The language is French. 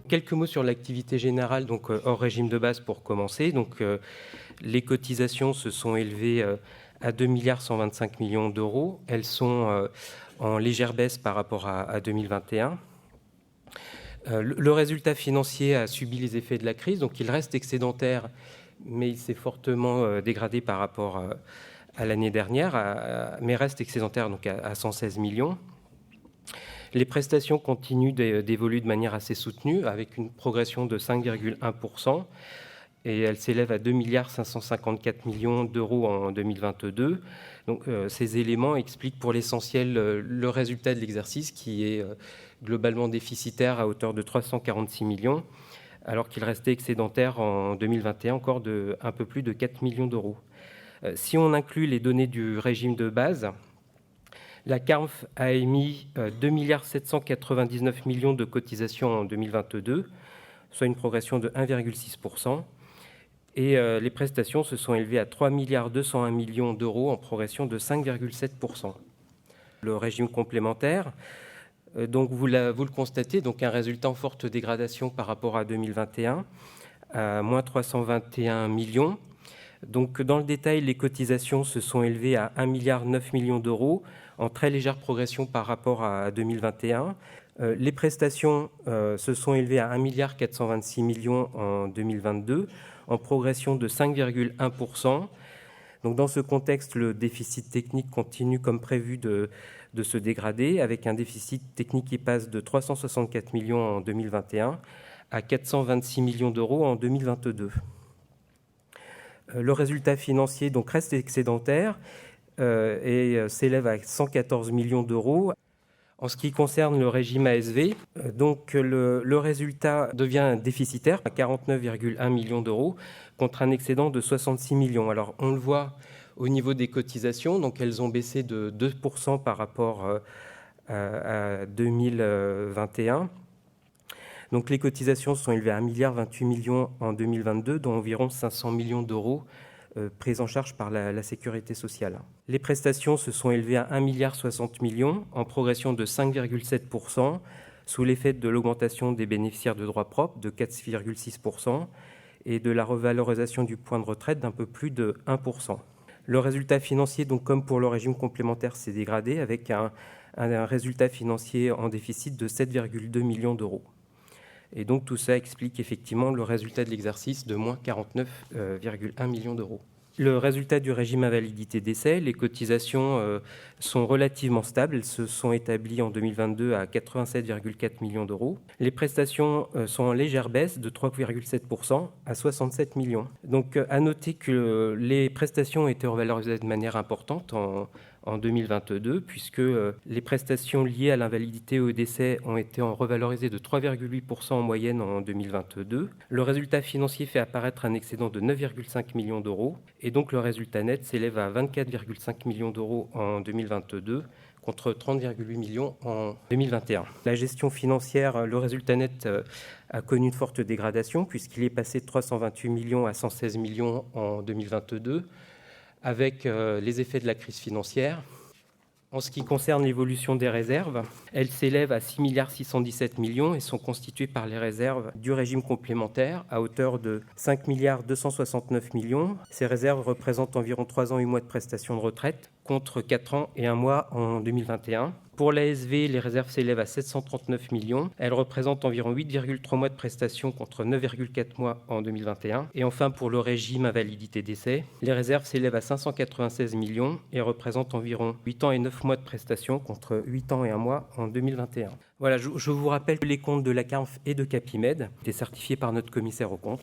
Quelques mots sur l'activité générale, donc hors régime de base pour commencer. Donc, les cotisations se sont élevées à 2,125 milliards d'euros. Elles sont en légère baisse par rapport à 2021. Le résultat financier a subi les effets de la crise, donc il reste excédentaire, mais il s'est fortement dégradé par rapport à l'année dernière, mais reste excédentaire donc à 116 millions. Les prestations continuent d'évoluer de manière assez soutenue, avec une progression de 5,1%, et elles s'élèvent à 2,554 milliards d'euros en 2022. Donc, ces éléments expliquent pour l'essentiel le résultat de l'exercice, qui est globalement déficitaire à hauteur de 346 millions, alors qu'il restait excédentaire en 2021 encore de un peu plus de 4 millions d'euros. Si on inclut les données du régime de base, la CARMF a émis 2,799 milliards de cotisations en 2022, soit une progression de 1,6%. Et les prestations se sont élevées à 3,201 milliards d'euros en progression de 5,7%. Le régime complémentaire, donc vous le constatez, donc un résultat en forte dégradation par rapport à 2021, à moins 321 millions. Donc dans le détail, les cotisations se sont élevées à 1,9 milliard d'euros, en très légère progression par rapport à 2021. Les prestations se sont élevées à 1,426 milliards en 2022, en progression de 5,1%. Donc dans ce contexte, le déficit technique continue comme prévu de se dégrader, avec un déficit technique qui passe de 364 millions en 2021 à 426 millions d'euros en 2022. Le résultat financier donc reste excédentaire et s'élève à 114 millions d'euros. En ce qui concerne le régime ASV, donc le résultat devient déficitaire à 49,1 millions d'euros contre un excédent de 66 millions. Alors on le voit au niveau des cotisations, donc elles ont baissé de 2% par rapport à 2021. Donc les cotisations sont élevées à 1,28 milliard en 2022, dont environ 500 millions d'euros prise en charge par la sécurité sociale. Les prestations se sont élevées à 1,60 milliard en progression de 5,7%, sous l'effet de l'augmentation des bénéficiaires de droits propres de 4,6% et de la revalorisation du point de retraite d'un peu plus de 1%. Le résultat financier, donc comme pour le régime complémentaire, s'est dégradé avec un résultat financier en déficit de 7,2 millions d'euros. Et donc tout ça explique effectivement le résultat de l'exercice de moins 49,1 millions d'euros. Le résultat du régime invalidité décès, les cotisations sont relativement stables. Elles se sont établies en 2022 à 87,4 millions d'euros. Les prestations sont en légère baisse de 3,7% à 67 millions. Donc à noter que les prestations ont été revalorisées de manière importante en 2022, puisque les prestations liées à l'invalidité ou au décès ont été revalorisées de 3,8% en moyenne en 2022. Le résultat financier fait apparaître un excédent de 9,5 millions d'euros, et donc le résultat net s'élève à 24,5 millions d'euros en 2022, contre 30,8 millions en 2021. La gestion financière, le résultat net a connu une forte dégradation, puisqu'il est passé de 328 millions à 116 millions en 2022, avec les effets de la crise financière. En ce qui concerne l'évolution des réserves, elles s'élèvent à 6,617 milliards et sont constituées par les réserves du régime complémentaire à hauteur de 5,269 milliards. Ces réserves représentent environ 3 ans et 8 mois de prestations de retraite, contre 4 ans et 1 mois en 2021. Pour l'ASV, les réserves s'élèvent à 739 millions. Elles représentent environ 8,3 mois de prestations contre 9,4 mois en 2021. Et enfin, pour le régime invalidité décès, les réserves s'élèvent à 596 millions et représentent environ 8 ans et 9 mois de prestations contre 8 ans et 1 mois en 2021. Voilà, je vous rappelle que les comptes de la CARMF et de Capimed étaient certifiés par notre commissaire aux comptes.